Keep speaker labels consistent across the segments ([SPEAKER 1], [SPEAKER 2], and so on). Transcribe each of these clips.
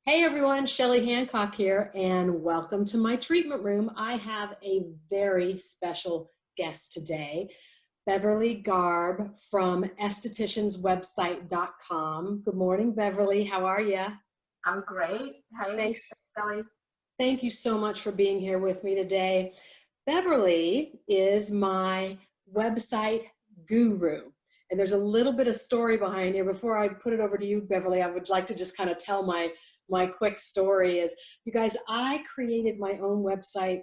[SPEAKER 1] Hey everyone, Shelley Hancock here, and welcome to my treatment room. I have a very special guest today, Beverlee Garb from estheticianswebsite.com. Good morning, Beverlee. How are you?
[SPEAKER 2] I'm great. Hey,
[SPEAKER 1] Thanks.
[SPEAKER 2] Shelley.
[SPEAKER 1] Thank you so much for being here with me today. Beverlee is my website guru. And there's a little bit of story behind here. Before I put it over to you, Beverlee, I would like to just kind of tell my quick story is, you guys, I created my own website.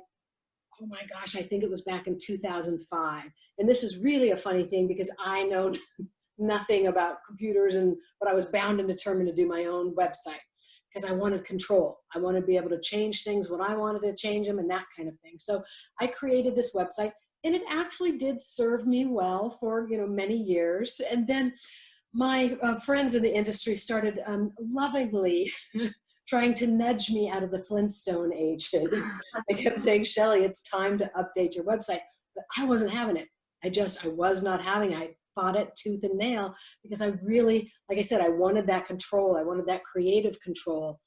[SPEAKER 1] Oh my gosh, I think it was back in 2005. And this is really a funny thing because I know nothing about computers, but I was bound and determined to do my own website because I wanted control. I wanted to be able to change things when I wanted to change them and that kind of thing. So I created this website, and it actually did serve me well for many years. And then my friends in the industry started lovingly trying to nudge me out of the Flintstone ages. They kept saying, Shelley, it's time to update your website. But I wasn't having it. I was not having it. I fought it tooth and nail because I really, like I said, I wanted that control. I wanted that creative control.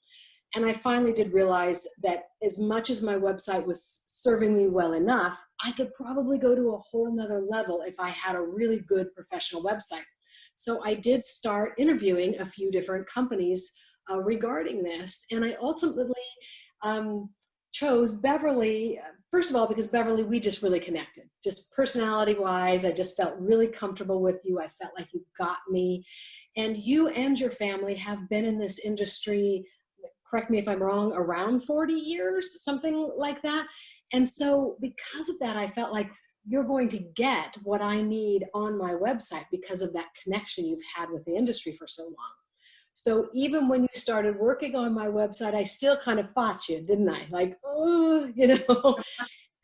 [SPEAKER 1] And I finally did realize that as much as my website was serving me well enough, I could probably go to a whole nother level if I had a really good professional website. So I did start interviewing a few different companies regarding this. And I ultimately chose Beverlee, first of all, because Beverlee, we just really connected. Just personality wise, I just felt really comfortable with you. I felt like you got me. And you and your family have been in this industry, correct me if I'm wrong, around 40 years, something like that. And so because of that, I felt like you're going to get what I need on my website because of that connection you've had with the industry for so long. So even when you started working on my website, I still kind of fought you, didn't I? Like, oh,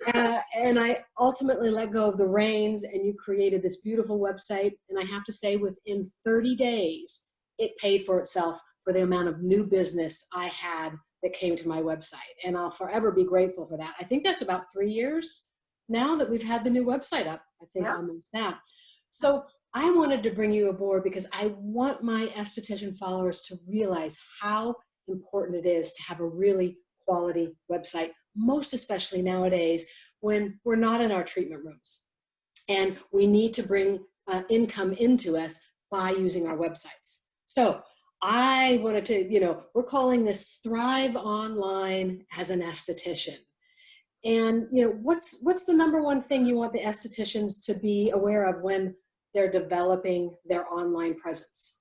[SPEAKER 1] and I ultimately let go of the reins, and you created this beautiful website. And I have to say, within 30 days, it paid for itself for the amount of new business I had that came to my website. And I'll forever be grateful for that. I think that's about 3 years now that we've had the new website up. I think
[SPEAKER 2] Yeah.
[SPEAKER 1] almost that. So I wanted to bring you aboard because I want my esthetician followers to realize how important it is to have a really quality website, most especially nowadays when we're not in our treatment rooms and we need to bring income into us by using our websites. So I wanted to, we're calling this Thrive Online as an esthetician. And what's the number one thing you want the estheticians to be aware of when they're developing their online presence?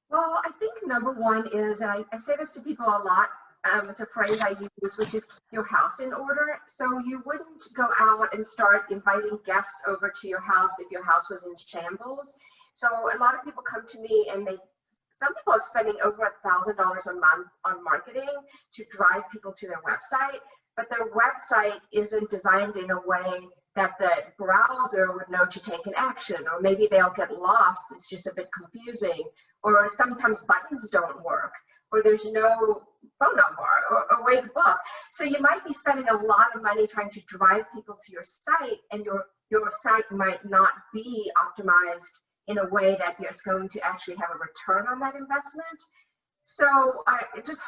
[SPEAKER 2] Well, I think number one is, and I say this to people a lot, it's a phrase I use, which is keep your house in order. So you wouldn't go out and start inviting guests over to your house if your house was in shambles. So a lot of people come to me and some people are spending over $1,000 a month on marketing to drive people to their website, but their website isn't designed in a way that the browser would know to take an action, or maybe they'll get lost. It's just a bit confusing, or sometimes buttons don't work, or there's no phone number or way to book. So you might be spending a lot of money trying to drive people to your site, and your site might not be optimized in a way that it's going to actually have a return on that investment. So just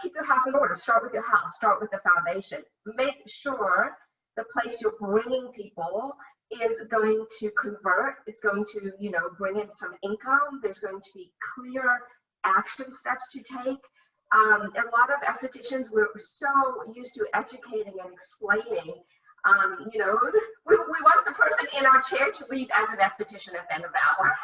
[SPEAKER 2] keep your house in order. Start with your house. Start with the foundation. Make sure the place you're bringing people is going to convert. It's going to, bring in some income. There's going to be clear action steps to take. A lot of estheticians, we're so used to educating and explaining. We want the person in our chair to leave as an esthetician at the end of the hour.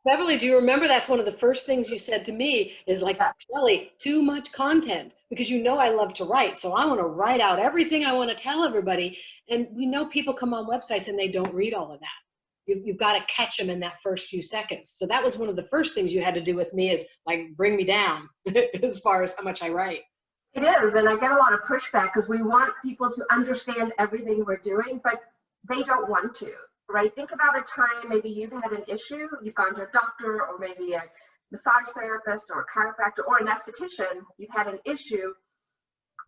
[SPEAKER 1] Beverlee, do you remember that's one of the first things you said to me is like, Shelley, too much content, because I love to write. So I want to write out everything I want to tell everybody. And we know people come on websites and they don't read all of that. You've got to catch them in that first few seconds. So that was one of the first things you had to do with me is like, bring me down as far as how much I write.
[SPEAKER 2] It is, and I get a lot of pushback because we want people to understand everything we're doing, but they don't want to. Right? Think about a time maybe you've had an issue, you've gone to a doctor or maybe a massage therapist or a chiropractor or an esthetician, you've had an issue,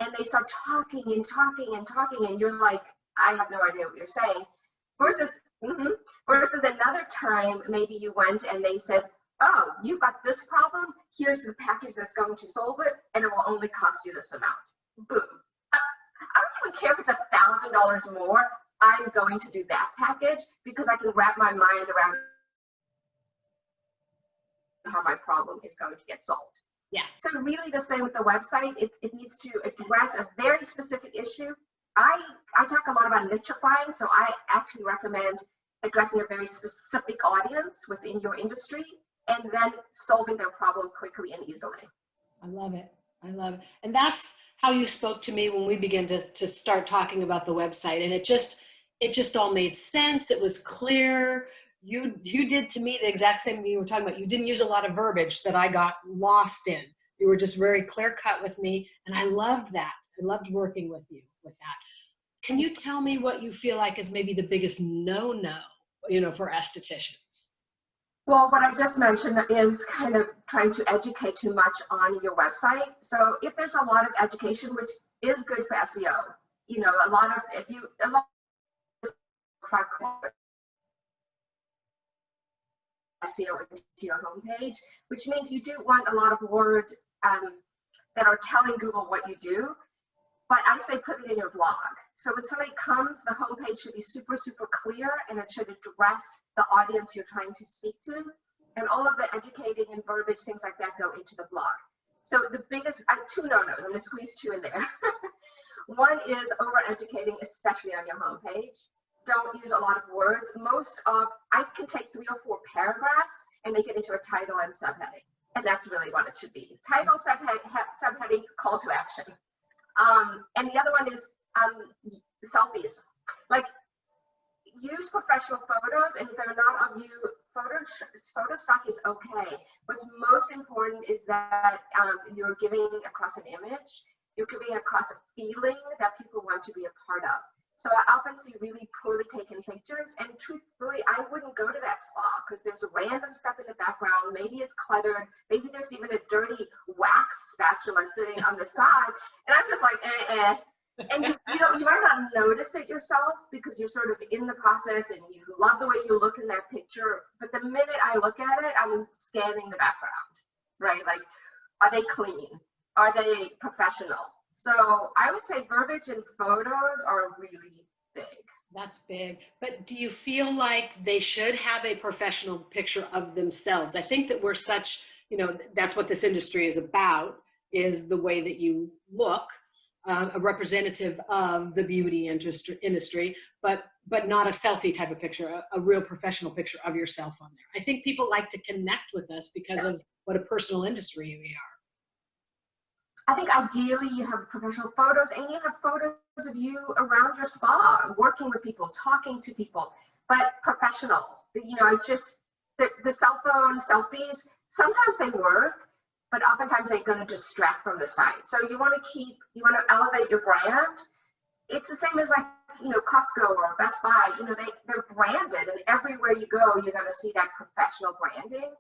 [SPEAKER 2] and they start talking and talking and talking, and you're like, I have no idea what you're saying. Versus another time, maybe you went and they said, oh, you've got this problem, here's the package that's going to solve it, and it will only cost you this amount. Boom. I don't even care if it's $1,000 more. I'm going to do that package because I can wrap my mind around how my problem is going to get solved.
[SPEAKER 1] Yeah.
[SPEAKER 2] So really the same with the website. It needs to address a very specific issue. I talk a lot about nichifying, so I actually recommend addressing a very specific audience within your industry and then solving their problem quickly and easily.
[SPEAKER 1] I love it. I love it. And that's how you spoke to me when we began to start talking about the website. And it just all made sense. It was clear. You did to me the exact same thing you were talking about. You didn't use a lot of verbiage that I got lost in. You were just very clear cut with me. And I loved that. I loved working with you with that. Can you tell me what you feel like is maybe the biggest no-no, for estheticians?
[SPEAKER 2] Well, what I just mentioned is kind of trying to educate too much on your website. So if there's a lot of education, which is good for SEO, a lot of SEO into your homepage, which means you do want a lot of words that are telling Google what you do. But I say put it in your blog. So when somebody comes, the homepage should be super, super clear, and it should address the audience you're trying to speak to. And all of the educating and verbiage, things like that, go into the blog. So the biggest, two no-nos, I'm going to squeeze two in there. One is over-educating, especially on your homepage. Don't use a lot of words. I can take 3 or 4 paragraphs and make it into a title and subheading. And that's really what it should be. Title, subheading, call to action. And the other one is selfies. Like, use professional photos, and if they're not of you, photo stock is okay. What's most important is that you're giving across an image, you're giving across a feeling that people want to be a part of. So I often see really poorly taken pictures, and truthfully, I wouldn't go to that spa because there's random stuff in the background. Maybe it's cluttered. Maybe there's even a dirty wax spatula sitting on the side, and I'm just like, And you might not notice it yourself because you're sort of in the process and you love the way you look in that picture. But the minute I look at it, I'm scanning the background, right? Like, are they clean? Are they professional? So I would say verbiage and photos are really big.
[SPEAKER 1] That's big. But do you feel like they should have a professional picture of themselves? I think that we're such, that's what this industry is about, is the way that you look. A representative of the beauty industry, but not a selfie type of picture, a real professional picture of yourself on there. I think people like to connect with us because of what a personal industry we are.
[SPEAKER 2] I think ideally you have professional photos, and you have photos of you around your spa, working with people, talking to people, but professional. It's just the cell phone selfies, sometimes they work, but oftentimes they're going to distract from the site. So you want to elevate your brand. It's the same as like, Costco or Best Buy, they're branded, and everywhere you go, you're going to see that professional branding.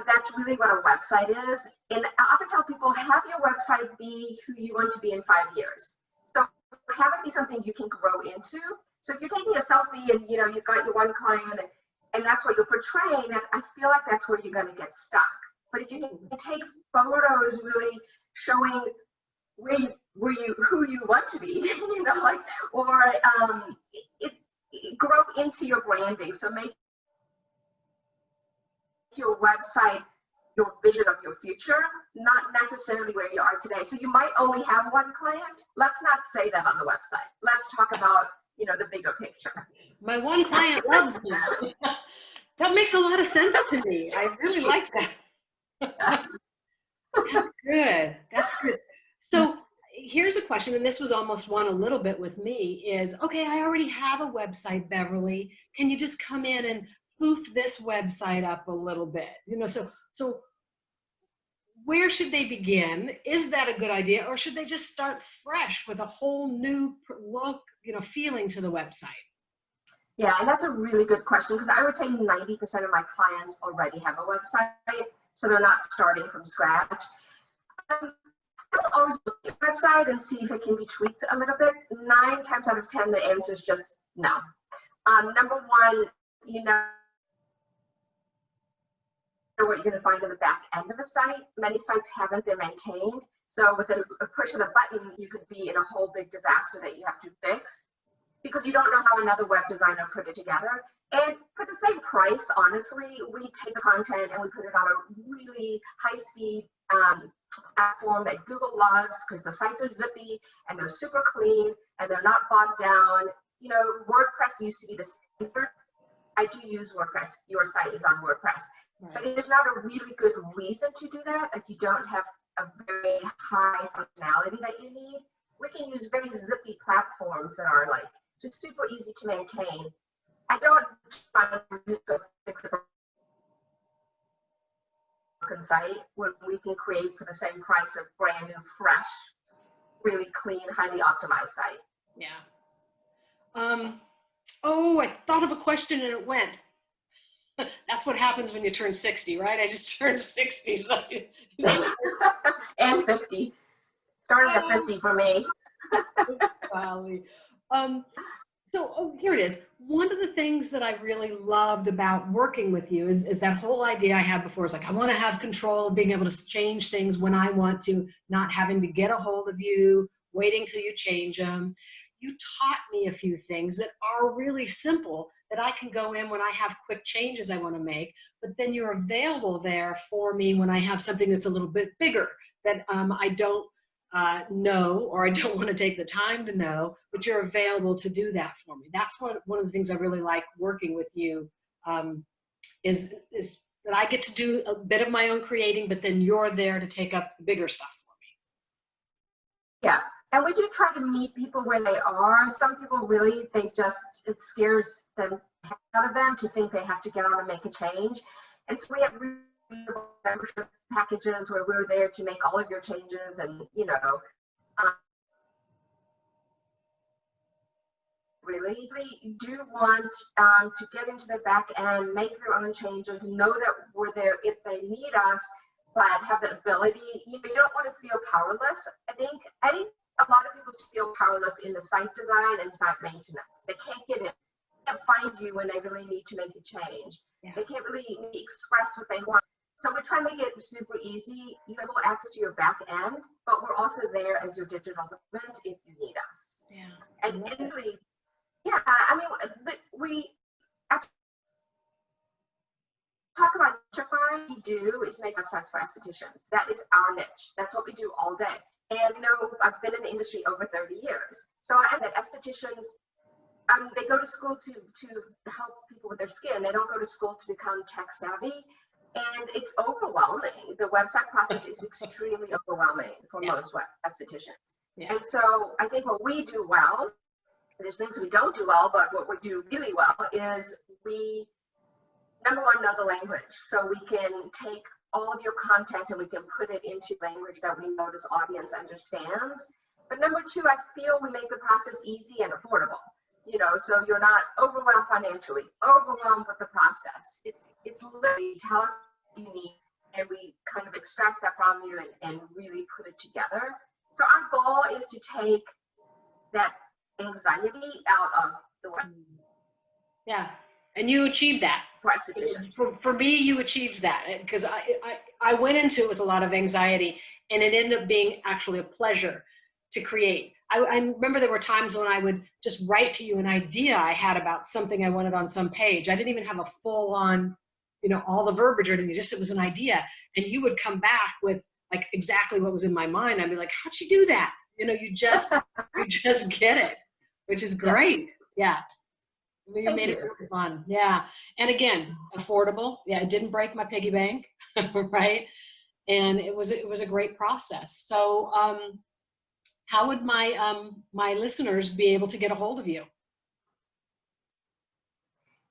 [SPEAKER 2] That's really what a website is. And I often tell people, have your website be who you want to be in 5 years. So have it be something you can grow into. So if you're taking a selfie and, you've got your one client and that's what you're portraying, I feel like that's where you're going to get stuck. But if you can take photos really showing who you want to be, or grow into your branding. So make your website your vision of your future, not necessarily where you are today. So you might only have one client. Let's not say that on the website. Let's talk about, the bigger picture.
[SPEAKER 1] My one client loves me. That makes a lot of sense to me. I really like that. That's good. That's good. So here's a question, and this was almost one a little bit with me, is, okay, I already have a website, Beverlee. Can you just come in and spoof this website up a little bit? So where should they begin? Is that a good idea? Or should they just start fresh with a whole new look, feeling to the website?
[SPEAKER 2] Yeah, and that's a really good question, because I would say 90% of my clients already have a website, so they're not starting from scratch. I will always look at the website and see if it can be tweaked a little bit. 9 times out of 10, the answer is just no. Number one, what you're going to find on the back end of a site. Many sites haven't been maintained. So with a push of a button, you could be in a whole big disaster that you have to fix because you don't know how another web designer put it together. And for the same price, honestly, we take the content and we put it on a really high-speed platform that Google loves because the sites are zippy and they're super clean and they're not bogged down. You know, WordPress used to be the standard. I do use WordPress. Your site is on WordPress. Right. But there's not a really good reason to do that if you don't have a very high functionality that you need. We can use very zippy platforms that are like just super easy to maintain. I don't find to go fix a broken site when we can create for the same price of brand new, fresh, really clean, highly optimized site.
[SPEAKER 1] Yeah. Oh, I thought of a question and it went. That's what happens when you turn 60, right? I just turned 60. So
[SPEAKER 2] and 50. Started at 50 for me.
[SPEAKER 1] So here it is. One of the things that I really loved about working with you is that whole idea I had before. It's like, I want to have control, being able to change things when I want to, not having to get a hold of you, waiting till you change them. You taught me a few things that are really simple that I can go in when I have quick changes I want to make, but then you're available there for me when I have something that's a little bit bigger that I don't know, or I don't want to take the time to know, but you're available to do that for me. That's one of the things I really like working with you, is that I get to do a bit of my own creating, but then you're there to take up the bigger stuff for me.
[SPEAKER 2] Yeah, and we do try to meet people where they are. Some people really, it scares them out of them to think they have to get on and make a change. And so we have reasonable membership packages where we're there to make all of your changes and, you know, really do want to get into the back end, make their own changes, know that we're there if they need us, but have the ability. You don't want to feel powerless. I think a lot of people feel powerless in the site design and site maintenance. They can't get in. They can't find you when they really need to make a change. Yeah. They can't really express what they want. So we try and make it super easy. You have access to your back end, but we're also there as your digital department if you need us.
[SPEAKER 1] Yeah.
[SPEAKER 2] And really, yeah, I mean, we talk about nichifying. We do is make websites for estheticians. That is our niche. That's what we do all day. And, you know, I've been in the industry over 30 years. So I know that estheticians, they go to school to help people with their skin. They don't go to school to become tech savvy. And it's overwhelming. The website process is extremely overwhelming for most estheticians. Yeah. And so I think what we do well, there's things we don't do well, but what we do really well is we, number one, know the language. So we can take all of your content and we can put it into language that we know this audience understands. But number two, I feel we make the process easy and affordable. You know, so you're not overwhelmed financially, overwhelmed with the process. It's literally tell us what you need and we kind of extract that from you and really put it together. So our goal is to take that anxiety out of the web.
[SPEAKER 1] Yeah, and you achieved that. For me, you achieved that because I went into it with a lot of anxiety and it ended up being actually a pleasure to create. I remember there were times when I would just write to you an idea I had about something I wanted on some page. I didn't even have a full on, you know, all the verbiage or anything, just it was an idea. And you would come back with like exactly what was in my mind. I'd be like, how'd you do that? You know, you just get it, which is great. Yeah. You made it really fun. Yeah. And again, affordable. Yeah. It didn't break my piggy bank. Right. And it was a great process. So, how would my my listeners be able to get a hold of you?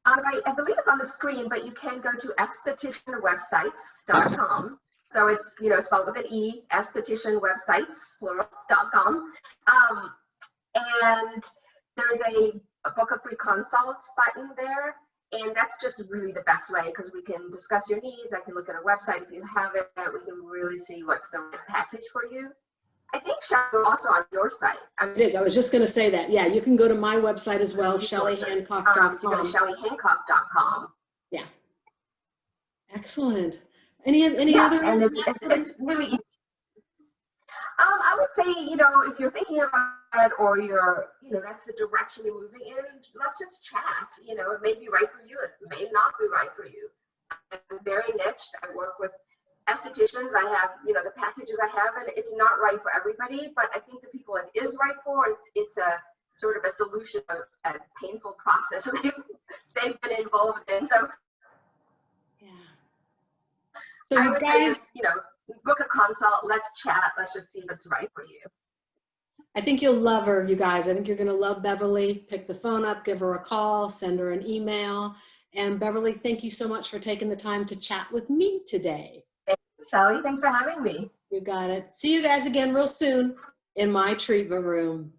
[SPEAKER 2] I believe it's on the screen, but you can go to estheticianwebsites.com. So it's, you know, spelled with an E, estheticianwebsites.com. And there's a book a free consult button there. And that's just really the best way because we can discuss your needs. I can look at a website. If you have it, we can really see what's the right package for you. I think Shelley also on your site.
[SPEAKER 1] It is. I was just going to say that. Yeah, you can go to my website as well, shelleyhancock.com.
[SPEAKER 2] You go to shelleyhancock.com.
[SPEAKER 1] Yeah. Excellent. Any
[SPEAKER 2] Yeah,
[SPEAKER 1] other?
[SPEAKER 2] and it's really easy. I would say, if you're thinking about it or that's the direction you're moving in, let's just chat. It may be right for you. It may not be right for you. I'm very niched. I work with estheticians. I have, the packages I have, and it's not right for everybody, but I think the people it is right for, it's a sort of a solution of a painful process they've been involved in. So,
[SPEAKER 1] Yeah. So
[SPEAKER 2] I
[SPEAKER 1] you
[SPEAKER 2] would say
[SPEAKER 1] guys,
[SPEAKER 2] just, book a consult. Let's chat. Let's just see what's right for you.
[SPEAKER 1] I think you'll love her, you guys. I think you're going to love Beverlee. Pick the phone up, give her a call, send her an email. And Beverlee, thank you so much for taking the time to chat with me today.
[SPEAKER 2] Thanks, Shelley. Thanks for having me.
[SPEAKER 1] You got it. See you guys again real soon in my treatment room.